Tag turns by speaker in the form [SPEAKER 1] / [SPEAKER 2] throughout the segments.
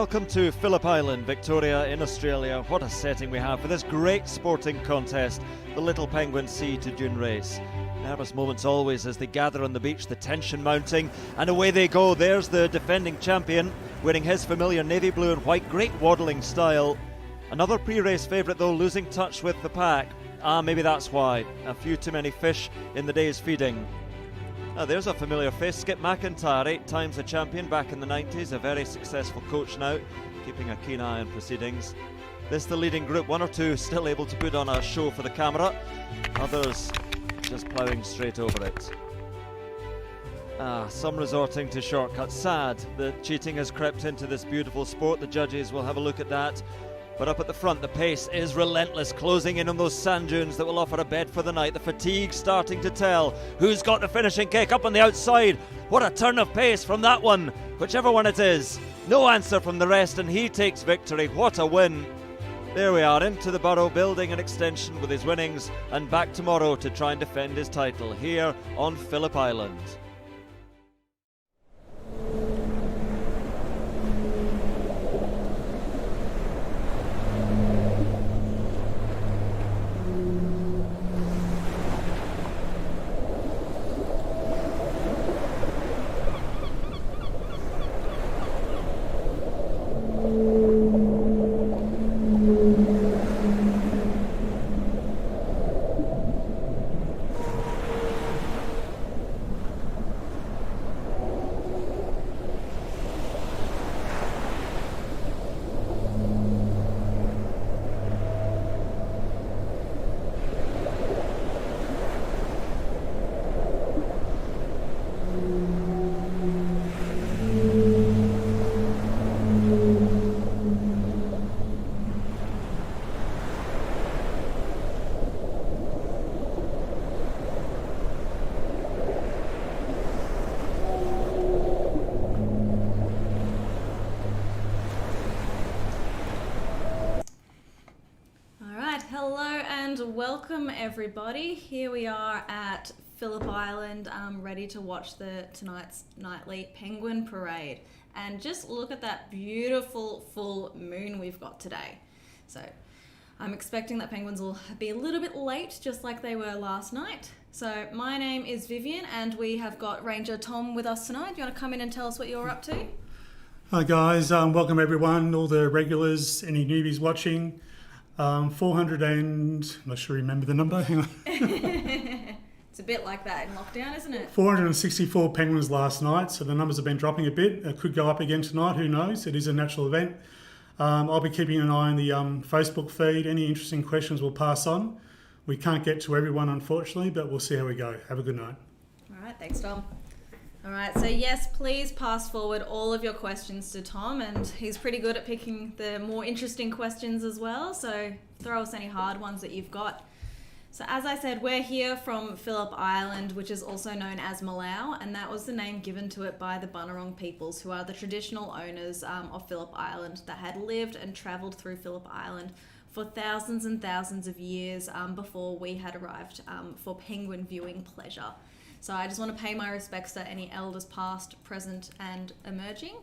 [SPEAKER 1] welcome to Phillip Island, Victoria in Australia. What a setting we have for this great sporting contest, the Little Penguin Sea to Dune race. Nervous moments always as they gather on the beach, the tension mounting, and away they go. There's the defending champion, wearing his familiar navy blue and white, great waddling style. Another pre-race favourite though, losing touch with the pack. Maybe that's why. A few too many fish in the day's feeding. There's a familiar face, Skip McIntyre, 8 times a champion back in the 90s, a very successful coach now, keeping a keen eye on proceedings. This the leading group, one or two still able to put on a show for the camera, others just ploughing straight over it. Some resorting to shortcuts. Sad that cheating has crept into this beautiful sport. The judges will have a look at that. But up at the front, the pace is relentless, closing in on those sand dunes that will offer a bed for the night. The fatigue starting to tell. Who's got the finishing kick up on the outside? What a turn of pace from that one, whichever one it is. No answer from the rest, and he takes victory. What a win. There we are, into the Burrow, building an extension with his winnings, and back tomorrow to try and defend his title here on Phillip Island.
[SPEAKER 2] Welcome everybody. Here we are at Phillip Island, ready to watch tonight's nightly penguin parade. And just look at that beautiful full moon we've got today. So I'm expecting that penguins will be a little bit late, just like they were last night. So my name is Vivian, and we have got Ranger Tom with us tonight. Do you want to come in and tell us what you're up to?
[SPEAKER 3] Hi guys, welcome everyone, all the regulars, any newbies watching. 400 and, I'm not sure you remember the number, hang on.
[SPEAKER 2] It's a bit like that in lockdown, isn't it?
[SPEAKER 3] 464 penguins last night, so the numbers have been dropping a bit. It could go up again tonight, who knows? It is a natural event. I'll be keeping an eye on the Facebook feed. Any interesting questions we'll pass on. We can't get to everyone, unfortunately, but we'll see how we go. Have a good night.
[SPEAKER 2] All right, thanks, Tom. All right, so yes, please pass forward all of your questions to Tom, and he's pretty good at picking the more interesting questions as well, so throw us any hard ones that you've got. So as I said, we're here from Phillip Island, which is also known as Malau, and that was the name given to it by the Bunurong peoples, who are the traditional owners of Phillip Island that had lived and travelled through Phillip Island for thousands and thousands of years before we had arrived for penguin viewing pleasure. So I just want to pay my respects to any elders past, present and emerging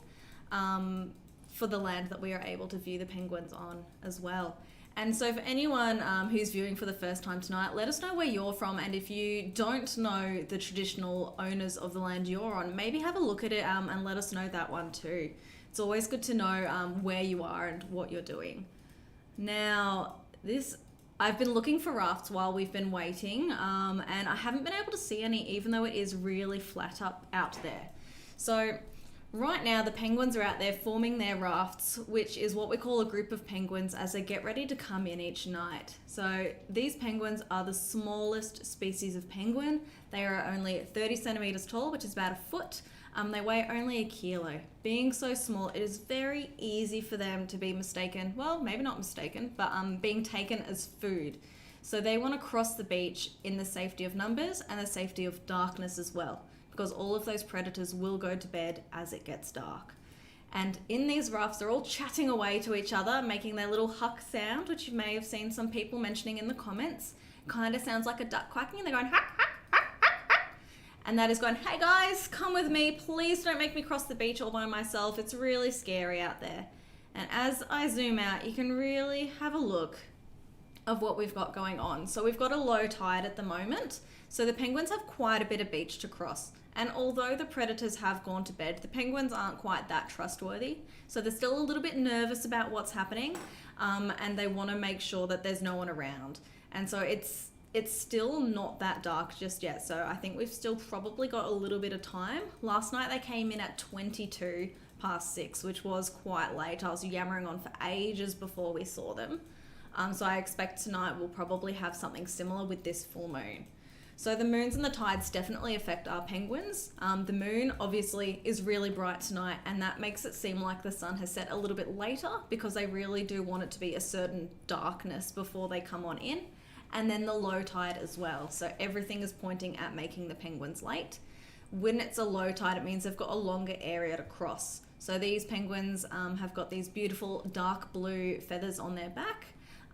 [SPEAKER 2] for the land that we are able to view the penguins on as well. And so for anyone who's viewing for the first time tonight, let us know where you're from, and if you don't know the traditional owners of the land you're on, maybe have a look at it and let us know that one too. It's always good to know where you are and what you're doing. Now, I've been looking for rafts while we've been waiting, and I haven't been able to see any, even though it is really flat up out there. So right now the penguins are out there forming their rafts, which is what we call a group of penguins as they get ready to come in each night. So these penguins are the smallest species of penguin. They are only 30 centimeters tall, which is about a foot. They weigh only a kilo. Being so small, it is very easy for them to be mistaken, well, maybe not mistaken, but being taken as food. So they want to cross the beach in the safety of numbers and the safety of darkness as well, because all of those predators will go to bed as it gets dark. And in these rafts, they're all chatting away to each other, making their little huck sound, which you may have seen some people mentioning in the comments. Kind of sounds like a duck quacking, and they're going, huck, huck. And that is going, hey guys, come with me. Please don't make me cross the beach all by myself. It's really scary out there. And as I zoom out, you can really have a look of what we've got going on. So we've got a low tide at the moment. So the penguins have quite a bit of beach to cross. And although the predators have gone to bed, the penguins aren't quite that trustworthy. So they're still a little bit nervous about what's happening, and they want to make sure that there's no one around. And so it's still not that dark just yet. So I think we've still probably got a little bit of time. Last night they came in at 22 past 6, which was quite late. I was yammering on for ages before we saw them. So I expect tonight we'll probably have something similar with this full moon. So the moons and the tides definitely affect our penguins. The moon obviously is really bright tonight, and that makes it seem like the sun has set a little bit later because they really do want it to be a certain darkness before they come on in. And then the low tide as well. So everything is pointing at making the penguins late. When it's a low tide, it means they've got a longer area to cross. So these penguins have got these beautiful dark blue feathers on their back.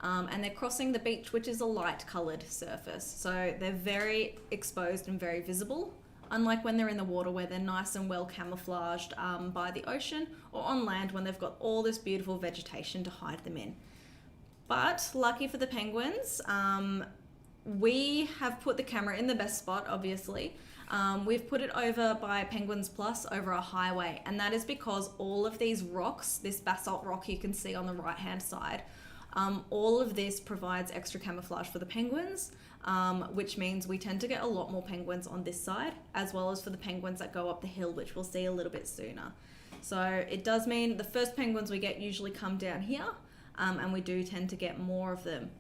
[SPEAKER 2] And they're crossing the beach, which is a light coloured surface. So they're very exposed and very visible, unlike when they're in the water where they're nice and well camouflaged by the ocean, or on land when they've got all this beautiful vegetation to hide them in. But lucky for the penguins, we have put the camera in the best spot, obviously. We've put it over by Penguins Plus over a highway, and that is because all of these rocks, this basalt rock you can see on the right hand side, all of this provides extra camouflage for the penguins, which means we tend to get a lot more penguins on this side, as well as for the penguins that go up the hill, which we'll see a little bit sooner. So it does mean the first penguins we get usually come down here, and we do tend to get more of them.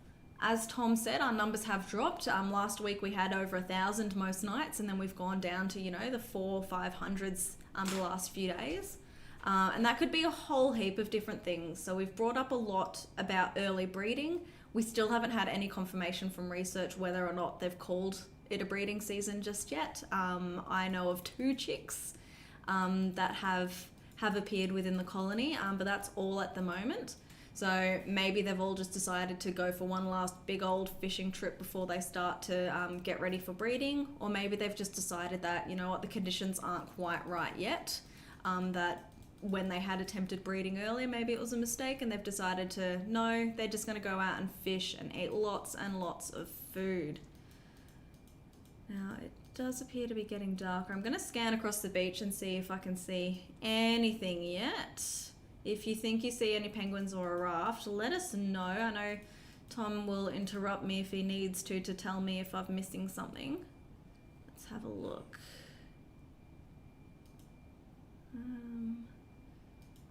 [SPEAKER 2] As Tom said, our numbers have dropped. Last week we had over 1,000 most nights, and then we've gone down to, the 400-500s the last few days. And that could be a whole heap of different things. So we've brought up a lot about early breeding. We still haven't had any confirmation from research whether or not they've called it a breeding season just yet. I know of 2 chicks that have appeared within the colony, but that's all at the moment. So maybe they've all just decided to go for one last big old fishing trip before they start to get ready for breeding. Or maybe they've just decided that, the conditions aren't quite right yet, that when they had attempted breeding earlier, maybe it was a mistake, and they've decided to, no, they're just going to go out and fish and eat lots and lots of food. Now, it does appear to be getting darker. I'm going to scan across the beach and see if I can see anything yet. If you think you see any penguins or a raft, let us know. I know Tom will interrupt me if he needs to tell me if I'm missing something. Let's have a look.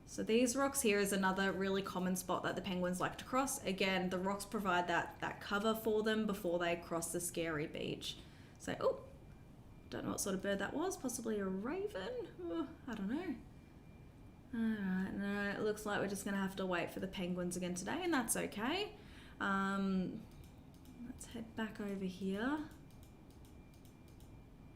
[SPEAKER 2] So these rocks here is another really common spot that the penguins like to cross. Again, the rocks provide that cover for them before they cross the scary beach. So, don't know what sort of bird that was. Possibly a raven? I don't know. Alright, no, it looks like we're just going to have to wait for the penguins again today, and that's okay. Let's head back over here.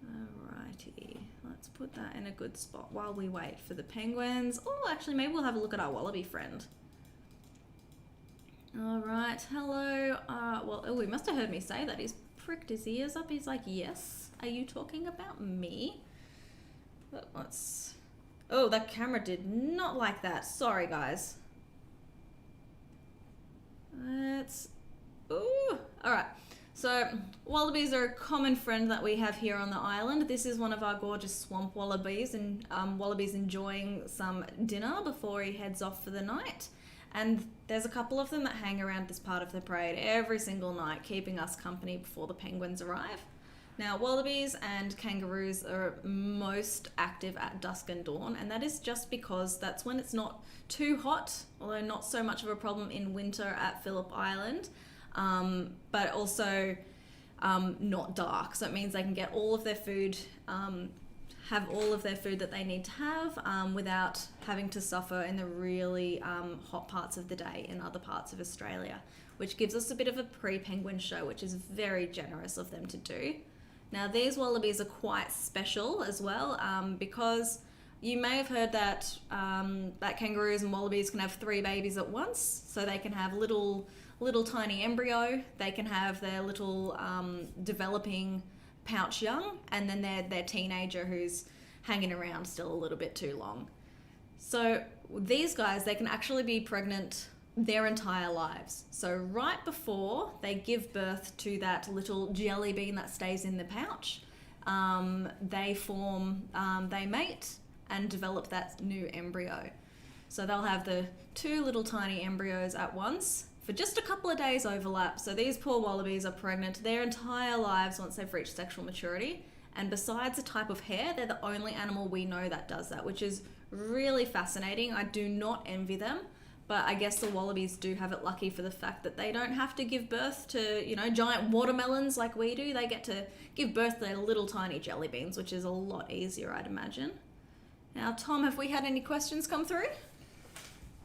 [SPEAKER 2] Alrighty, let's put that in a good spot while we wait for the penguins. Oh, actually, maybe we'll have a look at our wallaby friend. Alright, hello. He must have heard me say that. He's pricked his ears up. He's like, yes, are you talking about me? But let's... Oh, that camera did not like that. Sorry, guys. Alright. So, wallabies are a common friend that we have here on the island. This is one of our gorgeous swamp wallabies, and wallabies enjoying some dinner before he heads off for the night. And there's a couple of them that hang around this part of the parade every single night, keeping us company before the penguins arrive. Now, wallabies and kangaroos are most active at dusk and dawn, and that is just because that's when it's not too hot, although not so much of a problem in winter at Phillip Island, but also not dark. So it means they can get all of their food, have all of their food that they need to have without having to suffer in the really hot parts of the day in other parts of Australia, which gives us a bit of a pre-penguin show, which is very generous of them to do. Now, these wallabies are quite special as well, because you may have heard that kangaroos and wallabies can have 3 babies at once. So they can have little tiny embryo, they can have their little developing pouch young, and then their teenager who's hanging around still a little bit too long. So these guys, they can actually be pregnant their entire lives. So right before they give birth to that little jelly bean that stays in the pouch, they mate and develop that new embryo. So they'll have the two little tiny embryos at once for just a couple of days overlap. So these poor wallabies are pregnant their entire lives once they've reached sexual maturity. And besides the type of hair, they're the only animal we know that does that, which is really fascinating. I do not envy them, but I guess the wallabies do have it lucky for the fact that they don't have to give birth to, giant watermelons like we do. They get to give birth to their little tiny jelly beans, which is a lot easier, I'd imagine. Now, Tom, have we had any questions come through?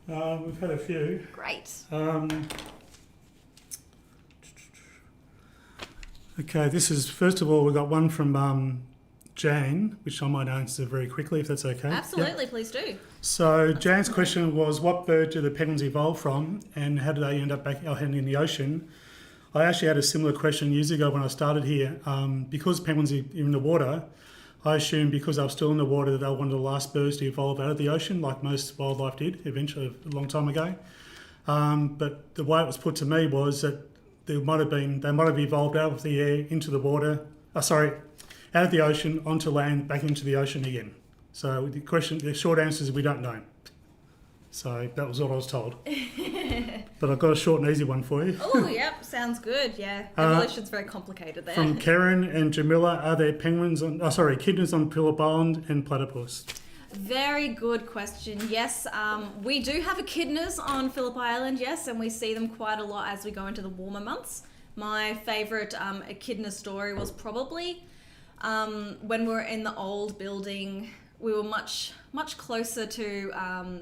[SPEAKER 3] We've had a few.
[SPEAKER 2] Great.
[SPEAKER 3] Okay, this is, first of all, we've got one from Jan, which I might answer very quickly if that's okay.
[SPEAKER 2] Absolutely,
[SPEAKER 3] Yep.
[SPEAKER 2] please do.
[SPEAKER 3] So Jan's question was, what bird do the penguins evolve from and how do they end up back out in the ocean? I actually had a similar question years ago when I started here. Because penguins are in the water, I assumed because they were still in the water that they were one of the last birds to evolve out of the ocean, like most wildlife did eventually a long time ago. But the way it was put to me was that they might have evolved out of the air into the water. Out of the ocean onto land, back into the ocean again. So the short answer is we don't know. So that was what I was told. But I've got a short and easy one for you.
[SPEAKER 2] Oh, yep, sounds good. Yeah, evolution's very complicated there.
[SPEAKER 3] From Karen and Jamila, are there echidnas on Phillip Island and platypus?
[SPEAKER 2] Very good question. Yes, we do have echidnas on Phillip Island, yes, and we see them quite a lot as we go into the warmer months. My favourite echidna story was probably when we were in the old building. We were much closer to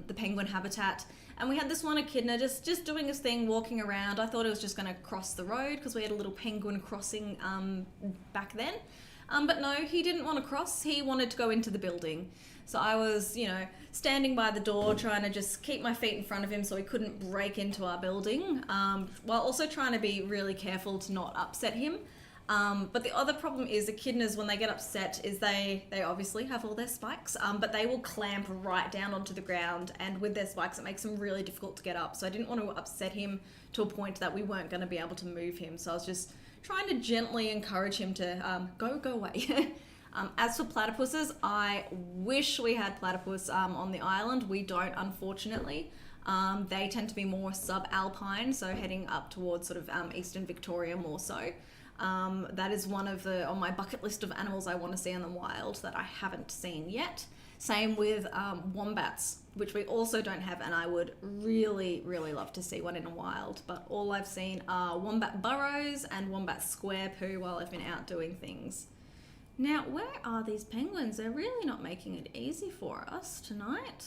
[SPEAKER 2] the penguin habitat, and we had this one echidna just doing his thing, walking around. I thought it was just going to cross the road because we had a little penguin crossing back then. But no, he didn't want to cross. He wanted to go into the building. So I was, standing by the door trying to just keep my feet in front of him so he couldn't break into our building, while also trying to be really careful to not upset him. But the other problem is echidnas, when they get upset, is they obviously have all their spikes, but they will clamp right down onto the ground, and with their spikes it makes them really difficult to get up. So I didn't want to upset him to a point that we weren't going to be able to move him. So I was just trying to gently encourage him to go away. As for platypuses, I wish we had platypus on the island. We don't, unfortunately. They tend to be more subalpine, so heading up towards sort of eastern Victoria more so. That is one of on my bucket list of animals I want to see in the wild that I haven't seen yet. Same with wombats, which we also don't have, and I would really, really love to see one in the wild. But all I've seen are wombat burrows and wombat square poo while I've been out doing things. Now, where are these penguins? They're really not making it easy for us tonight.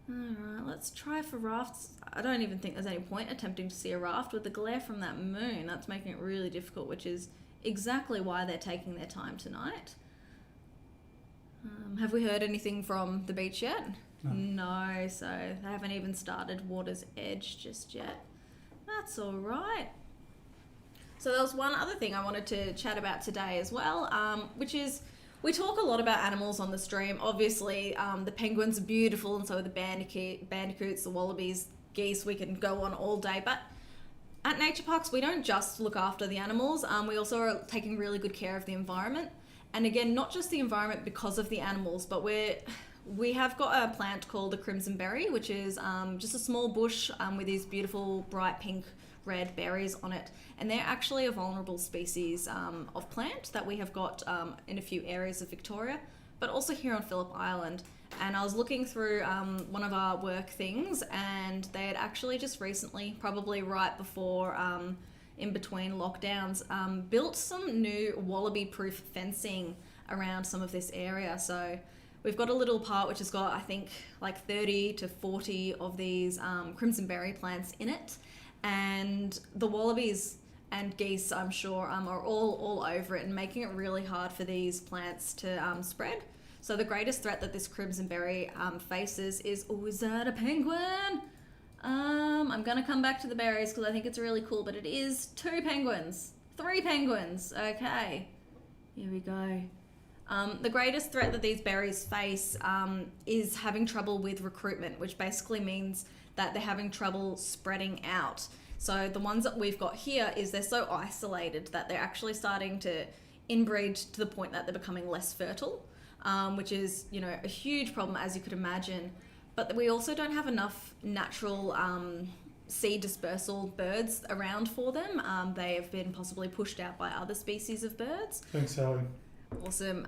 [SPEAKER 2] Alright, let's try for rafts. I don't even think there's any point attempting to see a raft with the glare from that moon. That's making it really difficult, which is exactly why they're taking their time tonight. Have we heard anything from the beach yet? No, so they haven't even started Water's Edge just yet. That's alright. So there was one other thing I wanted to chat about today as well, which is we talk a lot about animals on the stream. Obviously, the penguins are beautiful, and so are the bandicoots, the wallabies, geese. We can go on all day, but at nature parks, we don't just look after the animals. We also are taking really good care of the environment. And again, not just the environment because of the animals, but we have got a plant called the crimson berry, which is just a small bush with these beautiful bright pink red berries on it, and they're actually a vulnerable species of plant that we have got in a few areas of Victoria, but also here on Phillip Island. And I was looking through one of our work things, and they had actually just recently, probably right before in between lockdowns, built some new wallaby-proof fencing around some of this area. So we've got a little part which has got, I think, like 30 to 40 of these crimson berry plants in it. And the wallabies and geese, I'm sure, are all over it and making it really hard for these plants to spread. So the greatest threat that this crimson berry faces is, is that a penguin? I'm going to come back to the berries because I think it's really cool, but it is 2 penguins. 3 penguins. Okay. Here we go. The greatest threat that these berries face is having trouble with recruitment, which basically means that they're having trouble spreading out. So the ones that we've got here is they're so isolated that they're actually starting to inbreed to the point that they're becoming less fertile, which is, you know, a huge problem, as you could imagine. But we also don't have enough natural seed dispersal birds around for them. They have been possibly pushed out by other species of birds.
[SPEAKER 3] Thanks, Sally.
[SPEAKER 2] Awesome.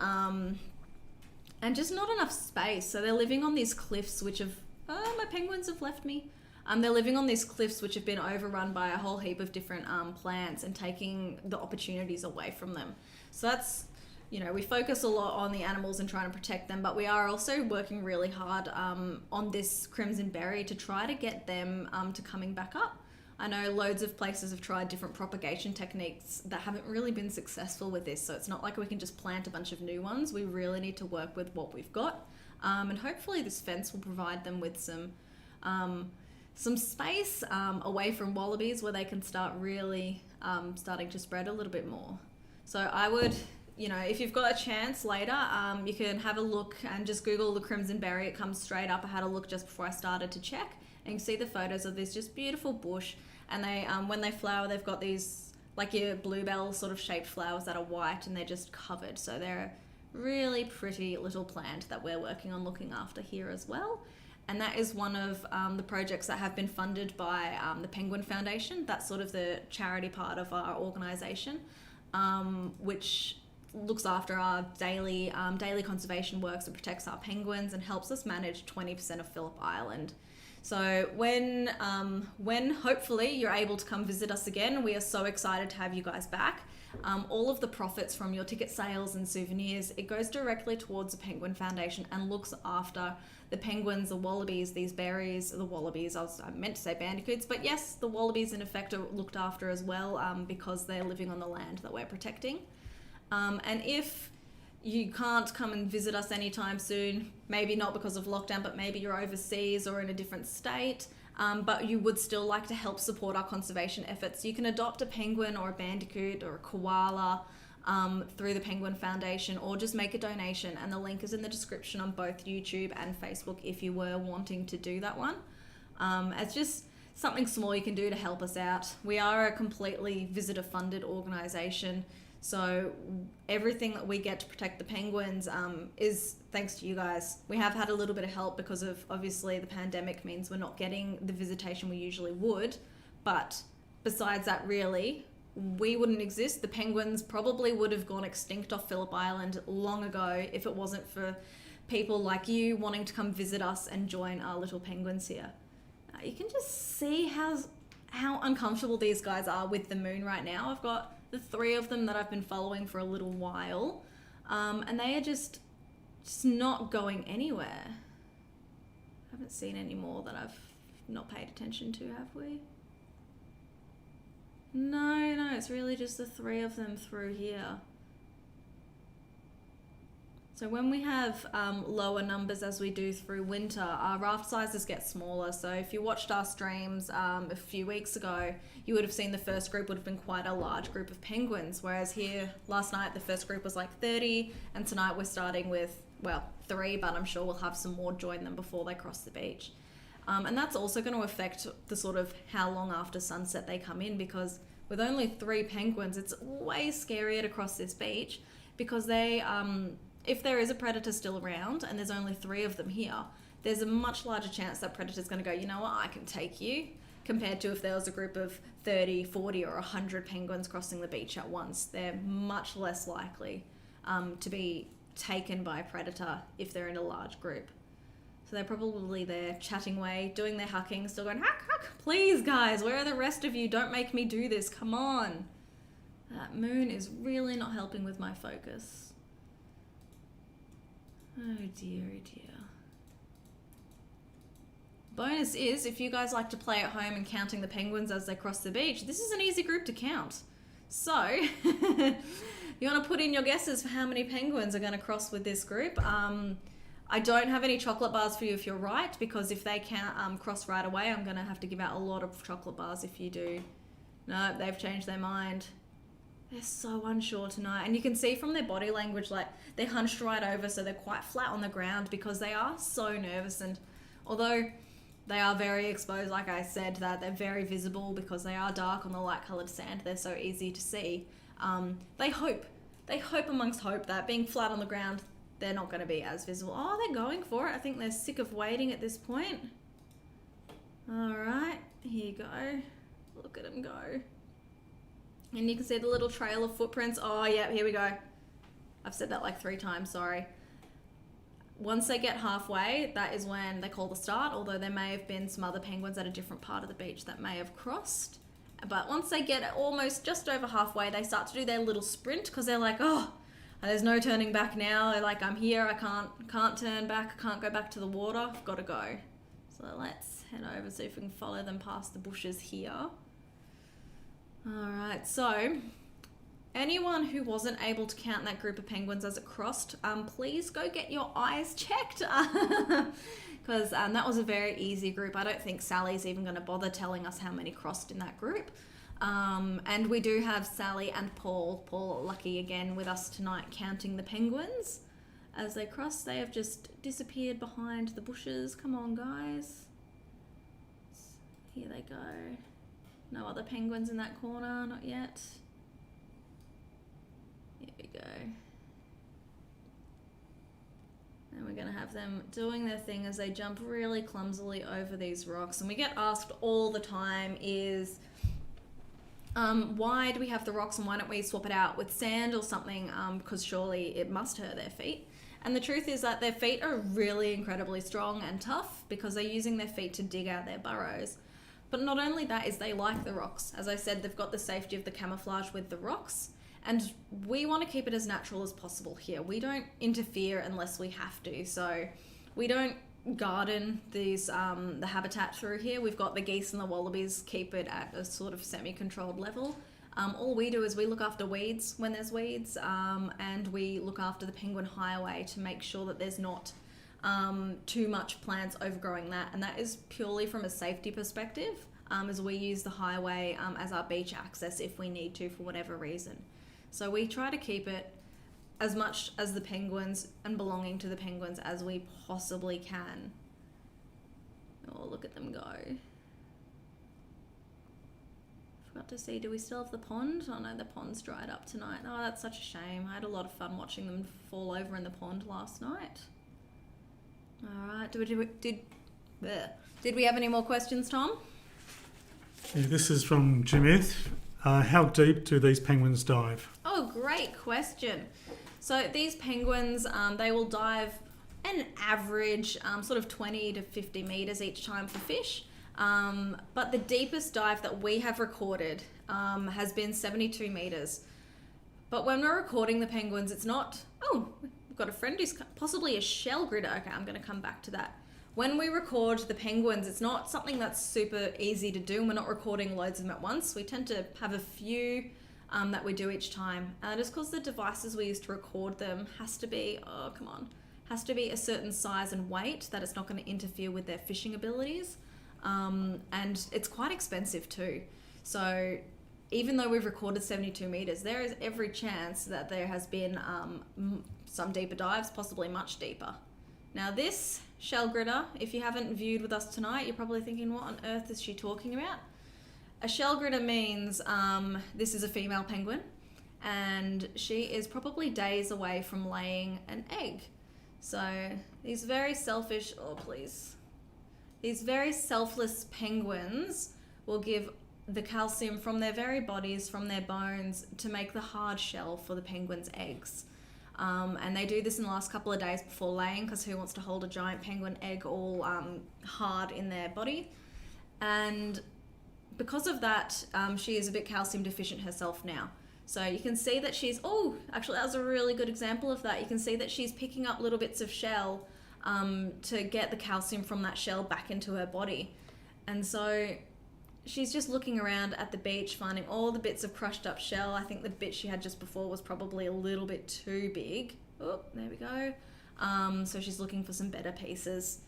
[SPEAKER 2] And just not enough space. So they're living on these cliffs, which have... my penguins have left me. They're living on these cliffs, which have been overrun by a whole heap of different plants and taking the opportunities away from them. So that's, you know, we focus a lot on the animals and trying to protect them, but we are also working really hard on this crimson berry to try to get them to coming back up. I know loads of places have tried different propagation techniques that haven't really been successful with this, so it's not like we can just plant a bunch of new ones. We really need to work with what we've got, and hopefully this fence will provide them with some space away from wallabies where they can start really starting to spread a little bit more. So I would, you know, if you've got a chance later, you can have a look and just Google the crimson berry. It comes straight up. I had a look just before I started to check, and you can see the photos of this just beautiful bush. And they, when they flower, they've got these like your bluebell sort of shaped flowers that are white, and they're just covered. So they're a really pretty little plant that we're working on looking after here as well. And that is one of the projects that have been funded by the Penguin Foundation. That's sort of the charity part of our organisation, which looks after our daily conservation works and protects our penguins and helps us manage 20% of Phillip Island. So when hopefully you're able to come visit us again, we are so excited to have you guys back. All of the profits from your ticket sales and souvenirs, it goes directly towards the Penguin Foundation and looks after the penguins, the wallabies, these berries, the wallabies, I meant to say bandicoots, but yes, the wallabies in effect are looked after as well because they're living on the land that we're protecting. And if you can't come and visit us anytime soon, maybe not because of lockdown, but maybe you're overseas or in a different state, but you would still like to help support our conservation efforts, you can adopt a penguin or a bandicoot or a koala through the Penguin Foundation, or just make a donation, and the link is in the description on both YouTube and Facebook if you were wanting to do that one. It's just something small you can do to help us out. We are a completely visitor funded organisation, so everything that we get to protect the penguins is thanks to you guys. We have had a little bit of help because of obviously the pandemic means we're not getting the visitation we usually would, but besides that, really, we wouldn't exist. The penguins probably would have gone extinct off Phillip Island long ago if it wasn't for people like you wanting to come visit us and join our little penguins here. You can just see how uncomfortable these guys are with the moon right now. I've got the 3 of them that I've been following for a little while, and they are just not going anywhere. I haven't seen any more that I've not paid attention to, have we? No, it's really just the 3 of them through here. So when we have lower numbers as we do through winter, our raft sizes get smaller. So if you watched our streams a few weeks ago, you would have seen the first group would have been quite a large group of penguins, whereas here last night the first group was like 30, and tonight we're starting with, well, 3, but I'm sure we'll have some more join them before they cross the beach. And that's also going to affect the sort of how long after sunset they come in, because with only 3 penguins, it's way scarier to cross this beach, because they, if there is a predator still around and there's only 3 of them here, there's a much larger chance that predator's going to go, you know what, I can take you, compared to if there was a group of 30, 40 or 100 penguins crossing the beach at once. They're much less likely to be taken by a predator if they're in a large group. So they're probably there chatting away, doing their hucking, still going, huck, huck, please guys, where are the rest of you? Don't make me do this, come on. That moon is really not helping with my focus. Oh dear, oh dear. Bonus is, if you guys like to play at home and counting the penguins as they cross the beach, this is an easy group to count. So, you want to put in your guesses for how many penguins are going to cross with this group. I don't have any chocolate bars for you if you're right, because if they can't cross right away, I'm going to have to give out a lot of chocolate bars if you do. No, they've changed their mind. They're so unsure tonight. And you can see from their body language, like they're hunched right over, so they're quite flat on the ground because they are so nervous. And although they are very exposed, like I said, that they're very visible because they are dark on the light coloured sand, they're so easy to see. They hope amongst hope that being flat on the ground, they're not going to be as visible. Oh, they're going for it. I think they're sick of waiting at this point. All right, here you go. Look at them go. And you can see the little trail of footprints. Oh, yeah, here we go. I've said that like 3 times, sorry. Once they get halfway, that is when they call the start, although there may have been some other penguins at a different part of the beach that may have crossed. But once they get almost just over halfway, they start to do their little sprint because they're like, oh, there's no turning back now. They're like, I'm here, I can't turn back, I can't go back to the water, I've got to go. So let's head over, see if we can follow them past the bushes here. Alright, so anyone who wasn't able to count that group of penguins as it crossed, please go get your eyes checked because that was a very easy group. I don't think Sally's even going to bother telling us how many crossed in that group. And we do have Sally and Paul. Paul, lucky again with us tonight, counting the penguins as they cross. They have just disappeared behind the bushes. Come on, guys. Here they go. No other penguins in that corner, not yet. Here we go. And we're going to have them doing their thing as they jump really clumsily over these rocks. And we get asked all the time is, why do we have the rocks and why don't we swap it out with sand or something? Because surely it must hurt their feet. And the truth is that their feet are really incredibly strong and tough because they're using their feet to dig out their burrows. But not only that is they like the rocks. As I said, they've got the safety of the camouflage with the rocks. And we want to keep it as natural as possible here. We don't interfere unless we have to. So we don't garden these the habitat through here. We've got the geese and the wallabies keep it at a sort of semi-controlled level. All we do is we look after weeds when there's weeds, and we look after the penguin highway to make sure that there's not too much plants overgrowing that, and that is purely from a safety perspective, as we use the highway as our beach access if we need to for whatever reason. So we try to keep it as much as the penguins and belonging to the penguins as we possibly can. Oh, look at them go. Forgot to see, do we still have the pond? Oh no, the pond's dried up tonight. Oh, that's such a shame. I had a lot of fun watching them fall over in the pond last night. Alright, did we have any more questions, Tom?
[SPEAKER 3] Yeah, this is from Jimith. How deep do these penguins dive?
[SPEAKER 2] Oh, great question. So these penguins, they will dive an average sort of 20 to 50 meters each time for fish. But the deepest dive that we have recorded has been 72 meters. But when we're recording the penguins, it's not, oh, we've got a friend who's possibly a shell gridder. Okay, I'm going to come back to that. When we record the penguins, it's not something that's super easy to do. We're not recording loads of them at once. We tend to have a few that we do each time. Just because the devices we use to record them has to be, has to be a certain size and weight that it's not going to interfere with their fishing abilities. And it's quite expensive too. So even though we've recorded 72 meters, there is every chance that there has been some deeper dives, possibly much deeper. Now this shell gridder, if you haven't viewed with us tonight, you're probably thinking, what on earth is she talking about? A shell gridder means this is a female penguin and she is probably days away from laying an egg. So these very selfish, these very selfless penguins will give the calcium from their very bodies, from their bones, to make the hard shell for the penguin's eggs. And they do this in the last couple of days before laying, because who wants to hold a giant penguin egg all hard in their body? And because of that, she is a bit calcium deficient herself now. So you can see that she's, actually that was a really good example of that. You can see that she's picking up little bits of shell to get the calcium from that shell back into her body. And so she's just looking around at the beach, finding all the bits of crushed up shell. I think the bit she had just before was probably a little bit too big. Oh, there we go. So she's looking for some better pieces.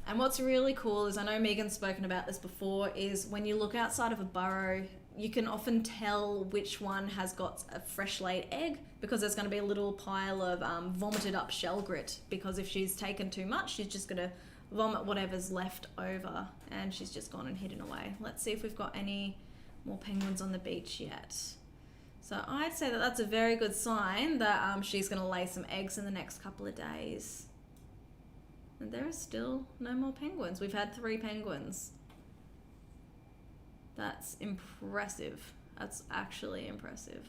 [SPEAKER 2] And what's really cool is, I know Megan's spoken about this before, is when you look outside of a burrow, you can often tell which one has got a fresh laid egg, because there's going to be a little pile of vomited up shell grit, because if she's taken too much, she's just going to vomit whatever's left over, and she's just gone and hidden away. Let's see if we've got any more penguins on the beach yet. So I'd say that that's a very good sign that she's going to lay some eggs in the next couple of days. And there are still no more penguins. We've had 3 penguins. That's impressive. That's actually impressive.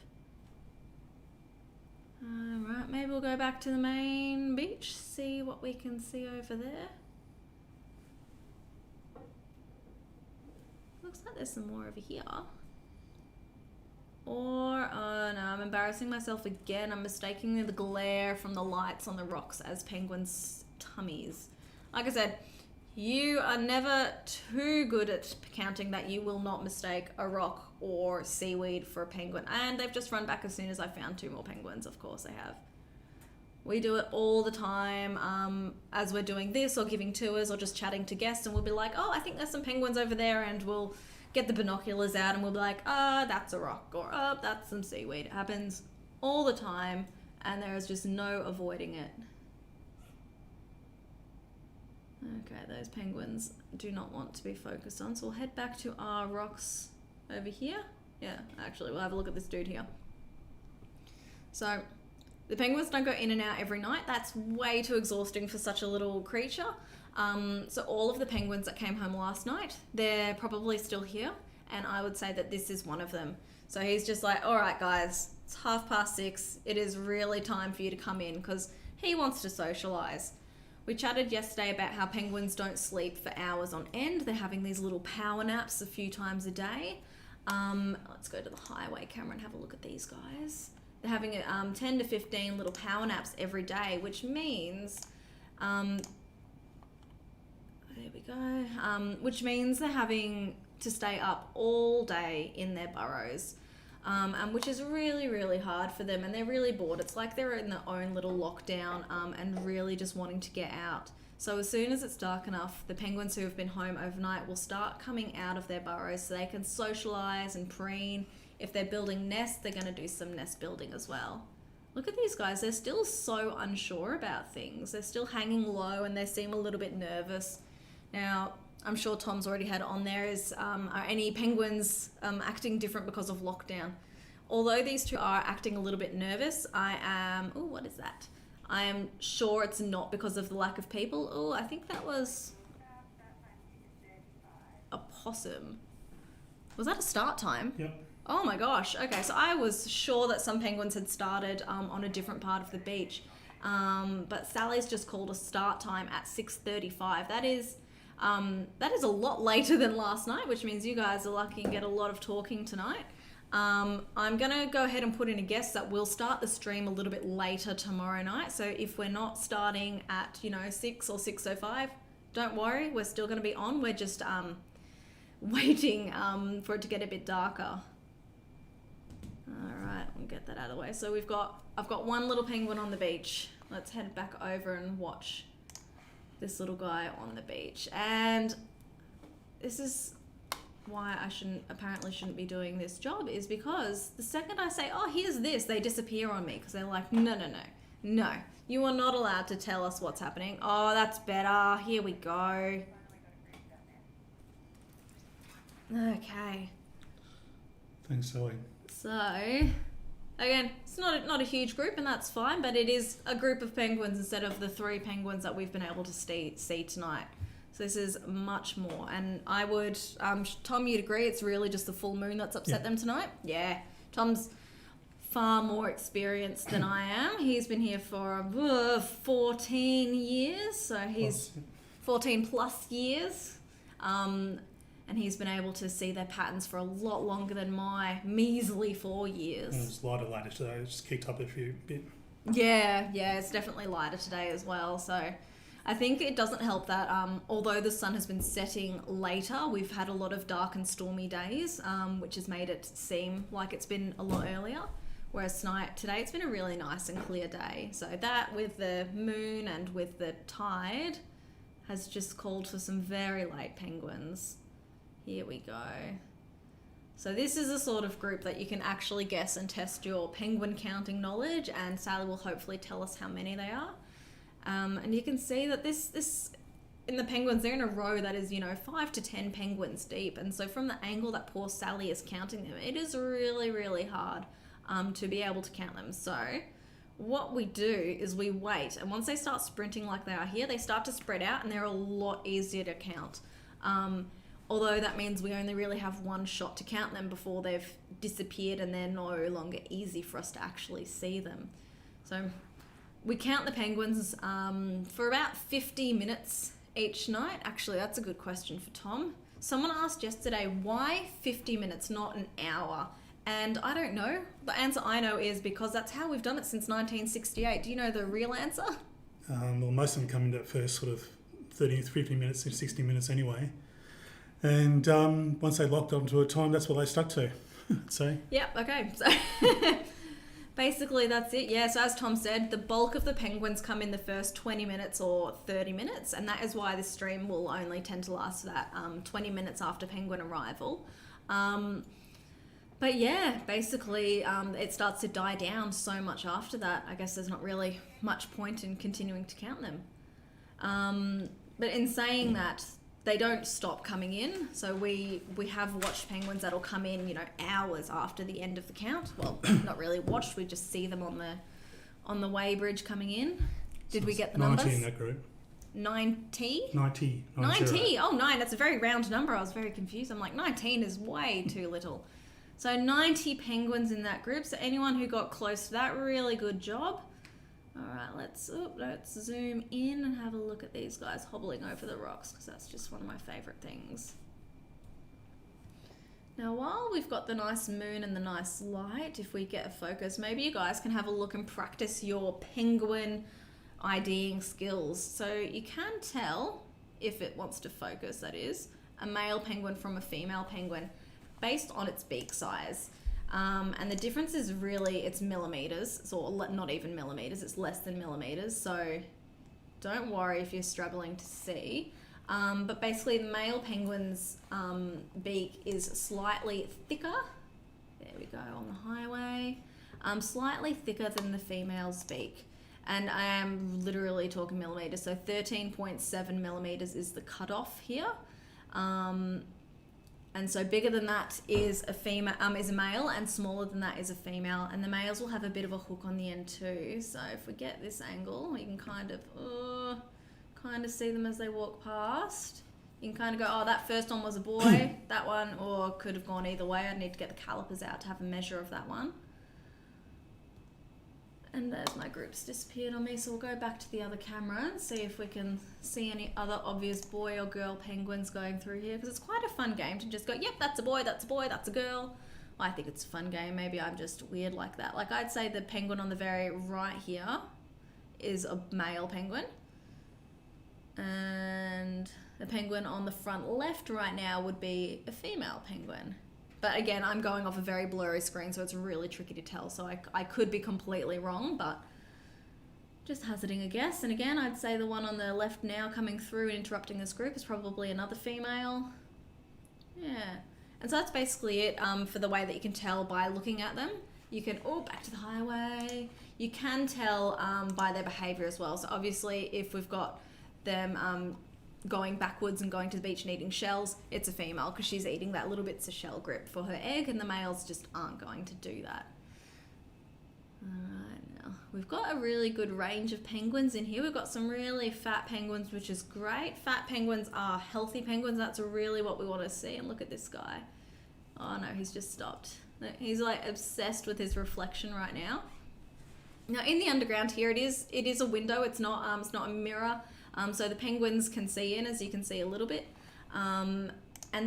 [SPEAKER 2] Right, maybe we'll go back to the main beach, see what we can see over there. Looks like there's some more over here. Or, oh no, I'm embarrassing myself again. I'm mistaking the glare from the lights on the rocks as penguins' tummies. Like I said, you are never too good at counting that you will not mistake a rock or seaweed for a penguin. And they've just run back as soon as I found 2 more penguins. Of course they have. We do it all the time as we're doing this or giving tours or just chatting to guests, and we'll be like, oh, I think there's some penguins over there, and we'll get the binoculars out and we'll be like, that's a rock, or that's some seaweed. It happens all the time, and there is just no avoiding it. Okay, those penguins do not want to be focused on, so we'll head back to our rocks over here. Yeah, actually, we'll have a look at this dude here. So, the penguins don't go in and out every night. That's way too exhausting for such a little creature. So all of the penguins that came home last night, they're probably still here, and I would say that this is one of them. So he's just like, all right, guys, it's 6:30. It is really time for you to come in, because he wants to socialize. We chatted yesterday about how penguins don't sleep for hours on end. They're having these little power naps a few times a day. Let's go to the highway camera and have a look at these guys. They're having 10 to 15 little power naps every day, which means, there we go, which means they're having to stay up all day in their burrows, and which is really, really hard for them, and they're really bored. It's like they're in their own little lockdown and really just wanting to get out. So as soon as it's dark enough, the penguins who have been home overnight will start coming out of their burrows so they can socialize and preen. If they're building nests, they're going to do some nest building as well. Look at these guys. They're still so unsure about things. They're still hanging low, and they seem a little bit nervous. Now, I'm sure Tom's already had on there is, are any penguins acting different because of lockdown? Although these 2 are acting a little bit nervous, I am, oh, what is that? I am sure it's not because of the lack of people. Oh, I think that was a possum. Was that a start time?
[SPEAKER 3] Yep.
[SPEAKER 2] Oh my gosh. Okay, so I was sure that some penguins had started on a different part of the beach. But Sally's just called a start time at 6:35. That is a lot later than last night, which means you guys are lucky and get a lot of talking tonight. I'm going to go ahead and put in a guess that we'll start the stream a little bit later tomorrow night. So if we're not starting at, 6 or 6:05, don't worry, we're still going to be on. We're just waiting for it to get a bit darker. All right, we'll get that out of the way. So I've got one little penguin on the beach. Let's head back over and watch this little guy on the beach. And this is why I apparently shouldn't be doing this job, is because the second I say, oh, here's this, they disappear on me, because they're like, no, you are not allowed to tell us what's happening. Oh, that's better. Here we go. Okay.
[SPEAKER 3] Thanks, Sally.
[SPEAKER 2] So, again, it's not a huge group, and that's fine, but it is a group of penguins instead of the 3 penguins that we've been able to see tonight. So this is much more, and I would, Tom, you'd agree it's really just the full moon that's upset them tonight? Yeah. Tom's far more experienced than I am. He's been here for 14 years, so he's 14 plus years. And he's been able to see their patterns for a lot longer than my measly 4 years.
[SPEAKER 3] And it's lighter later today. It's just kicked up a bit.
[SPEAKER 2] Yeah, it's definitely lighter today as well. So I think it doesn't help that although the sun has been setting later, we've had a lot of dark and stormy days, which has made it seem like it's been a lot earlier. Whereas today it's been a really nice and clear day. So that, with the moon and with the tide, has just called for some very late penguins. Here we go. So this is a sort of group that you can actually guess and test your penguin counting knowledge, and Sally will hopefully tell us how many they are. And you can see that this in the penguins, they're in a row that is, 5 to 10 penguins deep. And so from the angle that poor Sally is counting them, it is really, really hard to be able to count them. So what we do is we wait, and once they start sprinting like they are here, they start to spread out and they're a lot easier to count. Although that means we only really have one shot to count them before they've disappeared and they're no longer easy for us to actually see them. So we count the penguins for about 50 minutes each night. Actually, that's a good question for Tom. Someone asked yesterday, why 50 minutes, not an hour? And I don't know. The answer I know is because that's how we've done it since 1968. Do you know the real answer?
[SPEAKER 3] Well, most of them come in that first sort of 30, 50 minutes to 60 minutes anyway. And once they locked onto a time, that's what they stuck to. So.
[SPEAKER 2] Yep, okay. So basically that's it. Yeah, so as Tom said, the bulk of the penguins come in the first 20 minutes or 30 minutes, and that is why this stream will only tend to last that 20 minutes after penguin arrival. But yeah, basically it starts to die down so much after that. I guess there's not really much point in continuing to count them. But in saying that, they don't stop coming in. So we have watched penguins that'll come in, hours after the end of the count. Well, not really watched, we just see them on the weighbridge coming in. Did we get the
[SPEAKER 3] 90
[SPEAKER 2] numbers?
[SPEAKER 3] in that group.
[SPEAKER 2] 90?
[SPEAKER 3] 90.
[SPEAKER 2] 90. Oh, 9. That's a very round number. I was very confused. I'm like, 19 is way too little. So 90 penguins in that group. So anyone who got close to that, really good job. All right, let's zoom in and have a look at these guys hobbling over the rocks, because that's just one of my favorite things. Now, while we've got the nice moon and the nice light, if we get a focus, maybe you guys can have a look and practice your penguin IDing skills. So you can tell, if it wants to focus, that is, a male penguin from a female penguin based on its beak size. And the difference is really, it's millimeters, so not even millimeters, it's less than millimeters, so don't worry if you're struggling to see. But basically the male penguin's beak is slightly thicker, there we go, on the highway, slightly thicker than the female's beak. And I am literally talking millimeters, so 13.7 millimeters is the cutoff here. And so bigger than that is a female, is a male, and smaller than that is a female. And the males will have a bit of a hook on the end too. So if we get this angle, you can kind of see them as they walk past. You can kind of go, oh, that first one was a boy, that one, or could have gone either way. I'd need to get the calipers out to have a measure of that one. And there's my groups disappeared on me, so we'll go back to the other camera and see if we can see any other obvious boy or girl penguins going through here, because it's quite a fun game to just go, yep, that's a boy, that's a boy, that's a girl. I think it's a fun game. Maybe I'm just weird like that. Like, I'd say the penguin on the very right here is a male penguin, and the penguin on the front left right now would be a female penguin. But again, I'm going off a very blurry screen, so it's really tricky to tell. So I could be completely wrong, but just hazarding a guess. And again, I'd say the one on the left now coming through and interrupting this group is probably another female. Yeah. And so that's basically it for the way that you can tell by looking at them. You can, back to the highway. You can tell by their behavior as well. So obviously, if we've got them going backwards and going to the beach and eating shells, it's a female, because she's eating that little bits of shell grip for her egg, and the males just aren't going to do that. Alright, now we've got a really good range of penguins in here. We've got some really fat penguins, which is great. Fat penguins are healthy penguins. That's really what we want to see. And look at this guy. Oh no, he's just stopped. He's like obsessed with his reflection right now. Now in the underground here, it is a window. It's not a mirror. So the penguins can see in, as you can see a little bit. And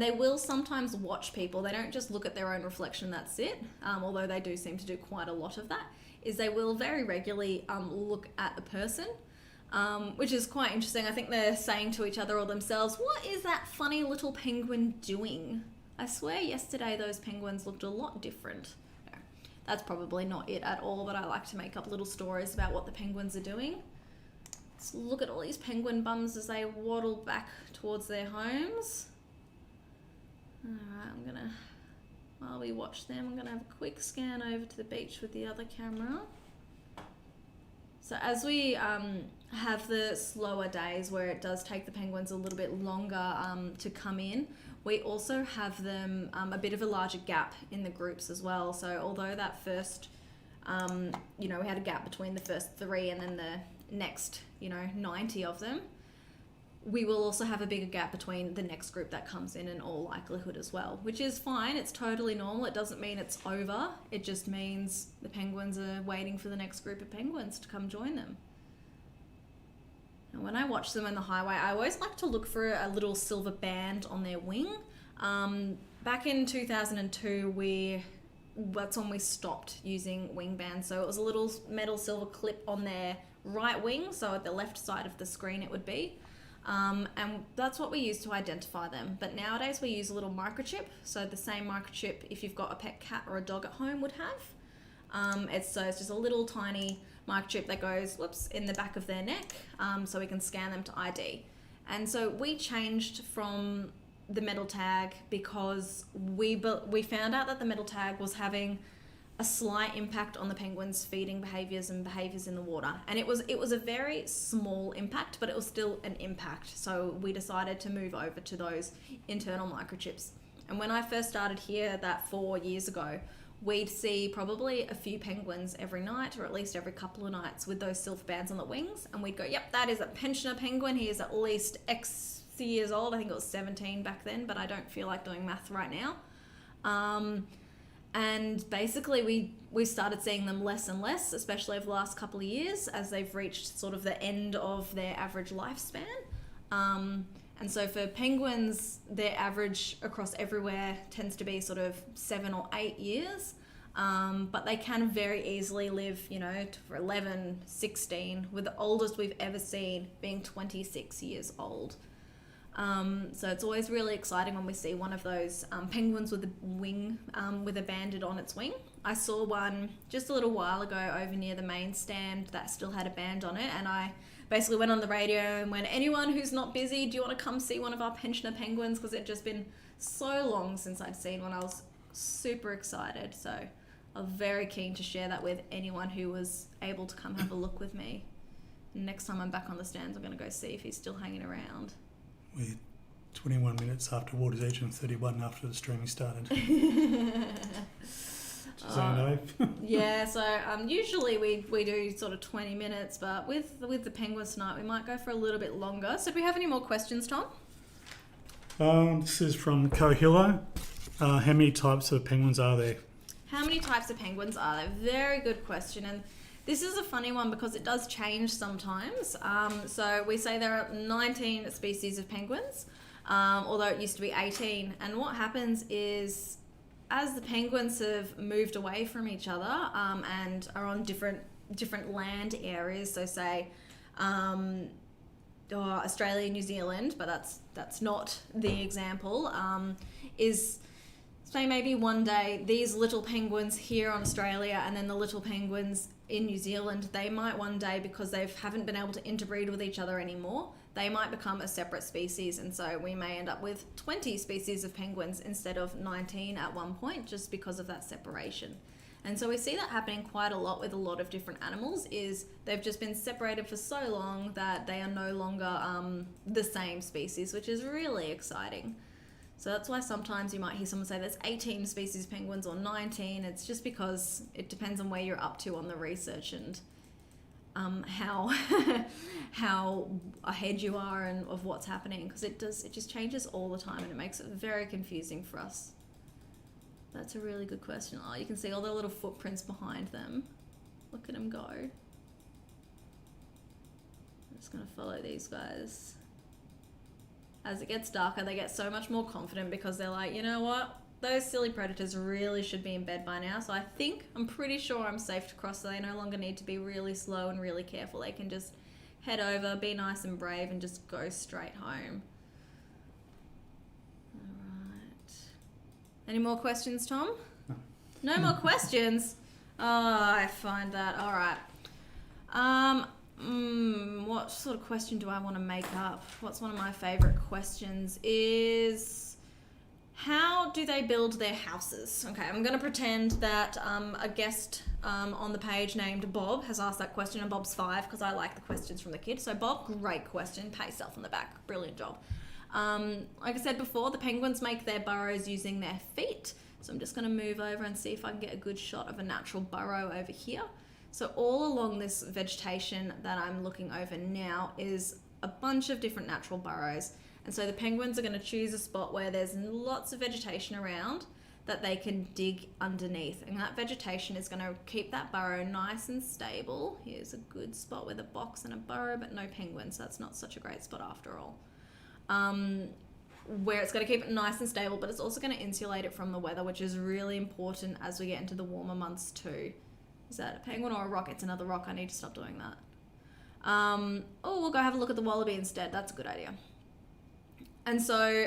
[SPEAKER 2] they will sometimes watch people. They don't just look at their own reflection, that's it. Although they do seem to do quite a lot of that. Is they will very regularly look at a person, which is quite interesting. I think they're saying to each other or themselves, what is that funny little penguin doing? I swear yesterday those penguins looked a lot different. That's probably not it at all, but I like to make up little stories about what the penguins are doing. Let's look at all these penguin bums as they waddle back towards their homes. Alright, while we watch them, I'm gonna have a quick scan over to the beach with the other camera. So as we have the slower days where it does take the penguins a little bit longer to come in, we also have them a bit of a larger gap in the groups as well. So although that first, we had a gap between the first 3 and then the next, 90 of them, we will also have a bigger gap between the next group that comes in all likelihood as well, which is fine. It's totally normal. It doesn't mean it's over. It just means the penguins are waiting for the next group of penguins to come join them. And when I watch them in the highway, I always like to look for a little silver band on their wing. Back in 2002, that's when we stopped using wing bands. So it was a little metal silver clip on their right wing, so at the left side of the screen it would be. And that's what we use to identify them. But nowadays we use a little microchip. So the same microchip if you've got a pet cat or a dog at home would have. It's just a little tiny microchip that goes in the back of their neck, so we can scan them to ID. And so we changed from the metal tag because we found out that the metal tag was having a slight impact on the penguins' feeding behaviours and behaviours in the water. And it was a very small impact, but it was still an impact. So we decided to move over to those internal microchips. And when I first started here, that 4 years ago, we'd see probably a few penguins every night, or at least every couple of nights, with those silver bands on the wings. And we'd go, yep, that is a pensioner penguin. He is at least X years old. I think it was 17 back then, but I don't feel like doing math right now. And basically we started seeing them less and less, especially over the last couple of years as they've reached sort of the end of their average lifespan. And so for penguins, their average across everywhere tends to be sort of 7 or 8 years. But they can very easily live, for 11, 16, with the oldest we've ever seen being 26 years old. So it's always really exciting when we see one of those penguins with a wing, with a banded on its wing. I saw one just a little while ago over near the main stand that still had a band on it, and I basically went on the radio and went, anyone who's not busy, do you want to come see one of our pensioner penguins? Because it'd just been so long since I'd seen one. I was super excited, so I was very keen to share that with anyone who was able to come have a look with me. Next time I'm back on the stands, I'm going to go see if he's still hanging around.
[SPEAKER 3] We're 21 minutes after Water's Edge and 31 after the streaming started. Just so you know.
[SPEAKER 2] Yeah, so usually we do sort of 20 minutes, but with the penguins tonight, we might go for a little bit longer. So do we have any more questions, Tom?
[SPEAKER 3] This is from Kohilo. How many types of penguins are there?
[SPEAKER 2] How many types of penguins are there? Very good question. And this is a funny one because it does change sometimes. So we say there are 19 species of penguins, although it used to be 18. And what happens is, as the penguins have moved away from each other and are on different land areas, so say Australia, New Zealand, but that's not the example, is say maybe one day these little penguins here on Australia and then the little penguins in New Zealand, they might one day, because they haven't been able to interbreed with each other anymore, they might become a separate species, and so we may end up with 20 species of penguins instead of 19 at one point, just because of that separation. And so we see that happening quite a lot with a lot of different animals, is they've just been separated for so long that they are no longer the same species, which is really exciting. So that's why sometimes you might hear someone say there's 18 species of penguins or 19. It's just because it depends on where you're up to on the research and how ahead you are and of what's happening, because it just changes all the time and it makes it very confusing for us. That's a really good question. Oh, you can see all the little footprints behind them. Look at them go. I'm just going to follow these guys. As it gets darker, they get so much more confident because they're like, you know what? Those silly predators really should be in bed by now. So I'm pretty sure I'm safe to cross, so they no longer need to be really slow and really careful. They can just head over, be nice and brave, and just go straight home. All right. Any more questions, Tom? No more questions? Oh, I find that. All right. What sort of question do I want to make up? What's one of my favourite questions is, how do they build their houses? Okay, I'm going to pretend that a guest on the page named Bob has asked that question, and Bob's 5 because I like the questions from the kids. So Bob, great question. Pat yourself on the back. Brilliant job. Like I said before, the penguins make their burrows using their feet. So I'm just going to move over and see if I can get a good shot of a natural burrow over here. So all along this vegetation that I'm looking over now is a bunch of different natural burrows. And so the penguins are going to choose a spot where there's lots of vegetation around that they can dig underneath. And that vegetation is going to keep that burrow nice and stable. Here's a good spot with a box and a burrow, but no penguins. So that's not such a great spot after all. Where it's going to keep it nice and stable, but it's also going to insulate it from the weather, which is really important as we get into the warmer months too. Is that a penguin or a rock? It's another rock. I need to stop doing that. We'll go have a look at the wallaby instead. That's a good idea. And so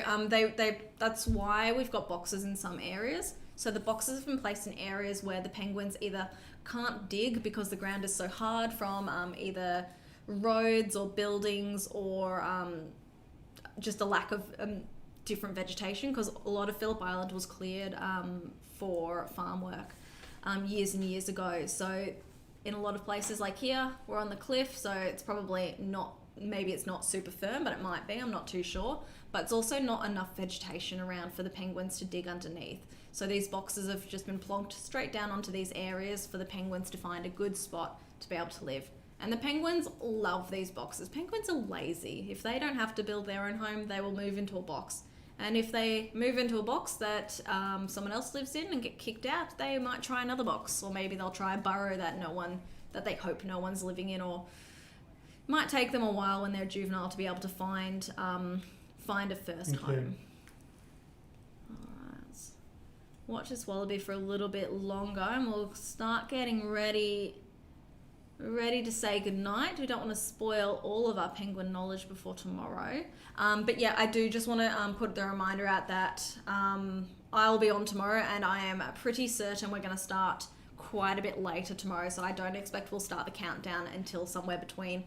[SPEAKER 2] that's why we've got boxes in some areas. So the boxes have been placed in areas where the penguins either can't dig because the ground is so hard from either roads or buildings or just a lack of different vegetation, because a lot of Phillip Island was cleared for farm work years and years ago. So in a lot of places like here, we're on the cliff, so it's probably not, maybe it's not super firm, but it might be, I'm not too sure. But it's also not enough vegetation around for the penguins to dig underneath. So these boxes have just been plonked straight down onto these areas for the penguins to find a good spot to be able to live. And the penguins love these boxes. Penguins are lazy. If they don't have to build their own home, they will move into a box. And if they move into a box that someone else lives in and get kicked out, they might try another box. Or maybe they'll try a burrow that they hope no one's living in, or might take them a while when they're juvenile to be able to find a first home. Alright. Watch this wallaby for a little bit longer and we'll start getting ready to say goodnight. We don't want to spoil all of our penguin knowledge before tomorrow. But yeah, I do just want to put the reminder out that I'll be on tomorrow, and I am pretty certain we're going to start quite a bit later tomorrow. So I don't expect we'll start the countdown until somewhere between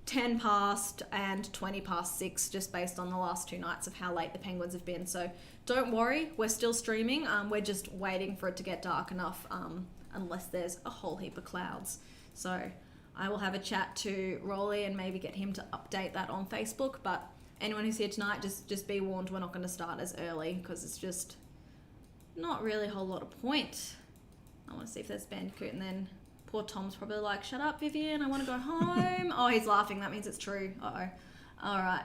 [SPEAKER 2] 10 past and 20 past 6, just based on the last 2 nights of how late the penguins have been. So don't worry, we're still streaming. We're just waiting for it to get dark enough, unless there's a whole heap of clouds. So I will have a chat to Rolly and maybe get him to update that on Facebook. But anyone who's here tonight, just be warned, we're not going to start as early because it's just not really a whole lot of point. I want to see if there's Bandicoot, and then poor Tom's probably like, shut up, Vivian, I want to go home. Oh, he's laughing. That means it's true. Uh-oh. All right.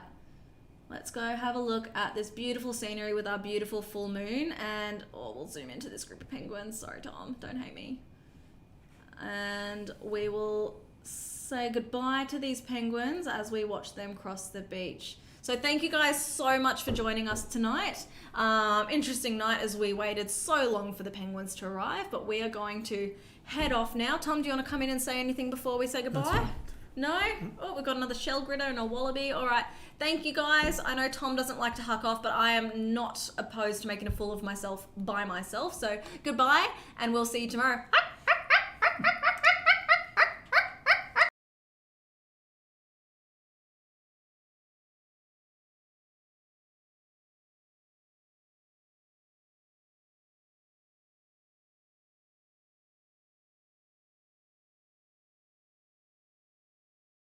[SPEAKER 2] Let's go have a look at this beautiful scenery with our beautiful full moon. And, we'll zoom into this group of penguins. Sorry, Tom. Don't hate me. And we will say goodbye to these penguins as we watch them cross the beach. So thank you guys so much for joining us tonight. Interesting night as we waited so long for the penguins to arrive, but we are going to head off now. Tom, do you want to come in and say anything before we say goodbye? No? Oh, we've got another shell gridder and a wallaby. All right. Thank you guys. I know Tom doesn't like to huck off, but I am not opposed to making a fool of myself by myself. So goodbye, and we'll see you tomorrow. Bye.